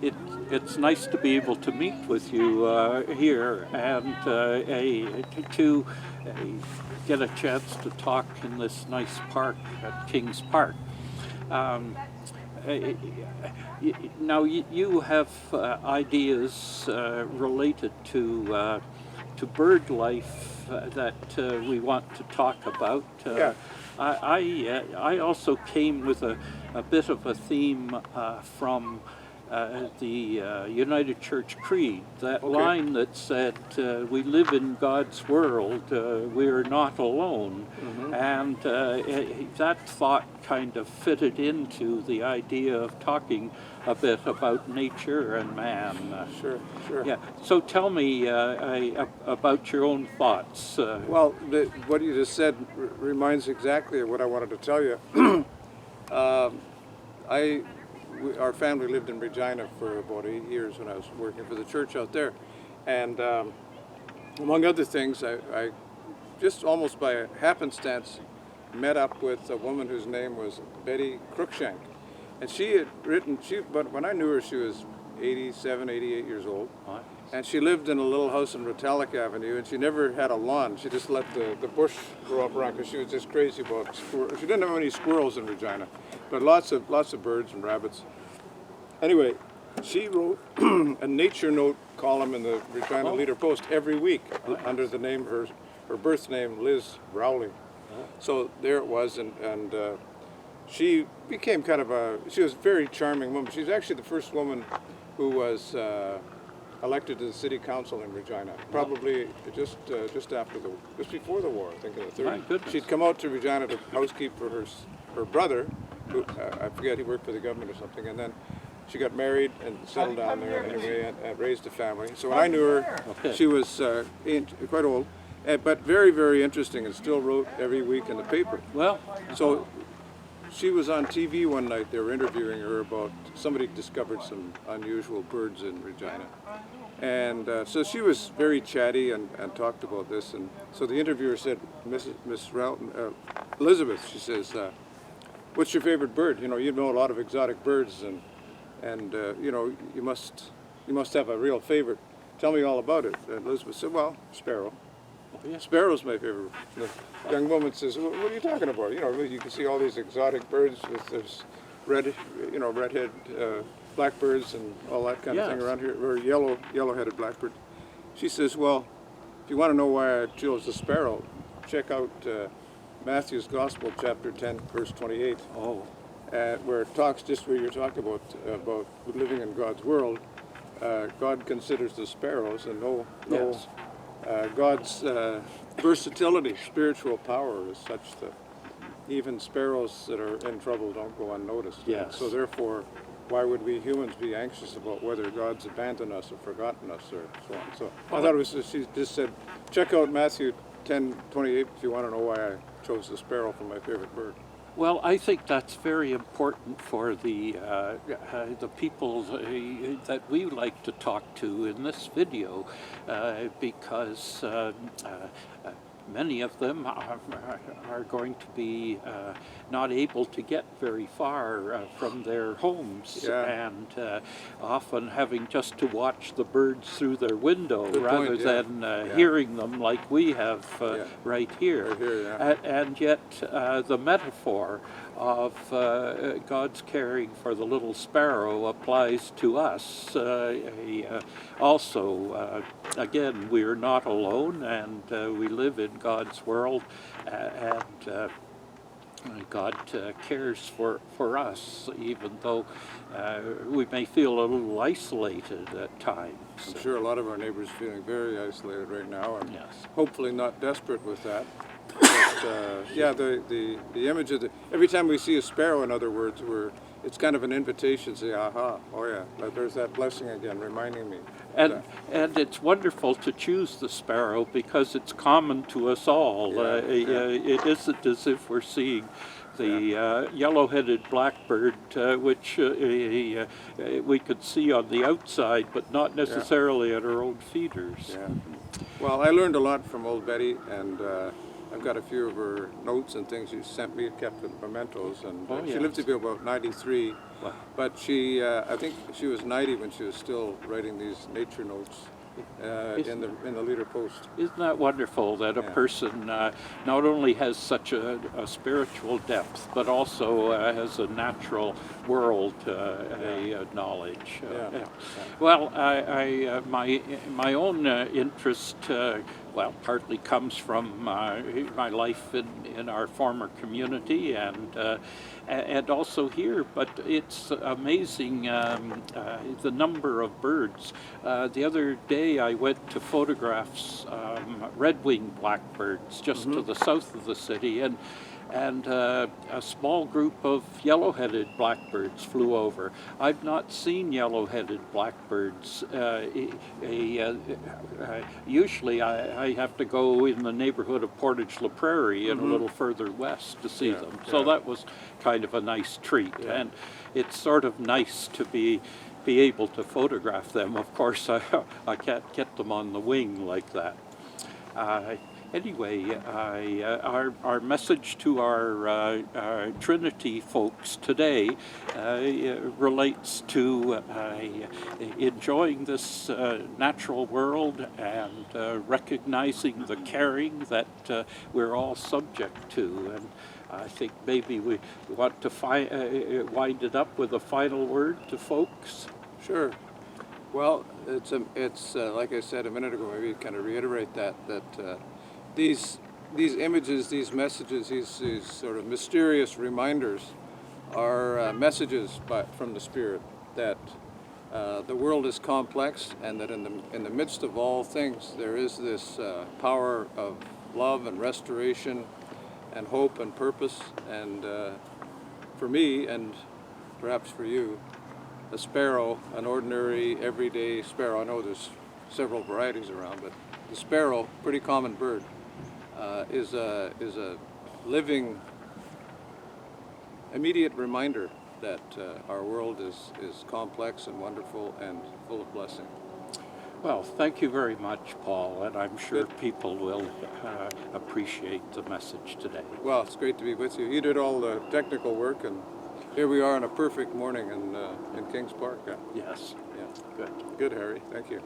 it's nice to be able to meet with you here and to get a chance to talk in this nice park at Kings Park. Now you have ideas related to bird life that we want to talk about. I also came with a bit of a theme from the United Church Creed, that line that said, we live in God's world, we are not alone. And that thought kind of fitted into the idea of talking a bit about nature and man. Sure. Yeah. So tell me about your own thoughts. Well, what you just said reminds exactly of what I wanted to tell you. Our family lived in Regina for about 8 years when I was working for the church out there. And among other things, I just almost by happenstance met up with a woman whose name was Betty Cruikshank. And she had written, but when I knew her, she was 87, 88 years old. And she lived in a little house in Rotalic Avenue, and she never had a lawn. She just let the bush grow up around because she was just crazy about squirrels. She didn't have any squirrels in Regina, but lots of birds and rabbits. Anyway, she wrote a nature note column in the Regina Leader Post every week under the name, her birth name, Liz Rowley. So there it was, and she became she was a very charming woman. She's actually the first woman who was elected to the city council in Regina, probably just before the war, I think in the 30s. She'd come out to Regina to housekeep for her brother, who I forget, he worked for the government or something, and then she got married and settled down there anyway and raised a family. So when I knew her, she was quite old, but very, very interesting, and still wrote every week in the paper. So she was on TV one night. They were interviewing her about somebody discovered some unusual birds in Regina. And so she was very chatty and talked about this. And so the interviewer said, Elizabeth, she says, what's your favorite bird? You know a lot of exotic birds, and you must have a real favorite. Tell me all about it. And Elizabeth said, well, sparrow. Sparrow's my favorite. The young woman says, well, what are you talking about? You can see all these exotic birds. There's redhead blackbirds and all that kind of thing around here, or yellow-headed blackbird. She says, well, if you want to know why I chose the sparrow, check out Matthew's Gospel, chapter 10, verse 28, where it talks just where you're talking about living in God's world. God considers the sparrows, and God's versatility, spiritual power is such that even sparrows that are in trouble don't go unnoticed. So therefore, why would we humans be anxious about whether God's abandoned us or forgotten us or so on? So I thought it was, she just said, check out Matthew 10:28 if you want to know why I chose the sparrow for my favorite bird. Well, I think that's very important for the people that we like to talk to in this video, because many of them are going to be not able to get very far from their homes, and often having just to watch the birds through their window rather than hearing them like we have right here. And yet the metaphor of God's caring for the little sparrow applies to us also. Again, we are not alone, and we live in God's world, and God cares for us, even though we may feel a little isolated at times. I'm sure a lot of our neighbors are feeling very isolated right now, and hopefully not desperate with that. But the image of every time we see a sparrow, in other words, it's kind of an invitation to say, aha, oh yeah, there's that blessing again, reminding me. And it's wonderful to choose the sparrow because it's common to us all. It isn't as if we're seeing the yellow-headed blackbird, which we could see on the outside, but not necessarily at our own feeders. Well, I learned a lot from old Betty, and I've got a few of her notes and things she sent me, kept in mementos, and Oh, she lived to yes. be about 93. Wow. But she, I think she was 90 when she was still writing these nature notes in the Leader Post. Isn't that wonderful that a Yeah. person not only has such a spiritual depth, but also has a natural world a knowledge? Yeah. Well, my own interest, well, partly comes from my life in our former community and also here, but it's amazing the number of birds. The other day I went to photographs red-winged blackbirds just to the south of the city, and a small group of yellow-headed blackbirds flew over. I've not seen yellow-headed blackbirds. Usually I have to go in the neighborhood of Portage La Prairie and a little further west to see them. So that was kind of a nice treat, and it's sort of nice to be able to photograph them. Of course, I can't get them on the wing like that. Anyway, our message to our Trinity folks today relates to enjoying this natural world and recognizing the caring that we're all subject to. And I think maybe we want to wind it up with a final word to folks. Sure. Well, it's like I said a minute ago, maybe kind of reiterate that these images, these messages, these sort of mysterious reminders are messages from the Spirit that the world is complex, and that in the midst of all things there is this power of love and restoration and hope and purpose. And for me, and perhaps for you, a sparrow, an ordinary everyday sparrow, I know there's several varieties around, but the sparrow, pretty common bird, is a living, immediate reminder that our world is complex and wonderful and full of blessing. Well, thank you very much, Paul, and I'm sure people will appreciate the message today. Well, it's great to be with you. You did all the technical work, and here we are on a perfect morning in Kings Park. Yes. Yeah. Good. Good, Harry. Thank you.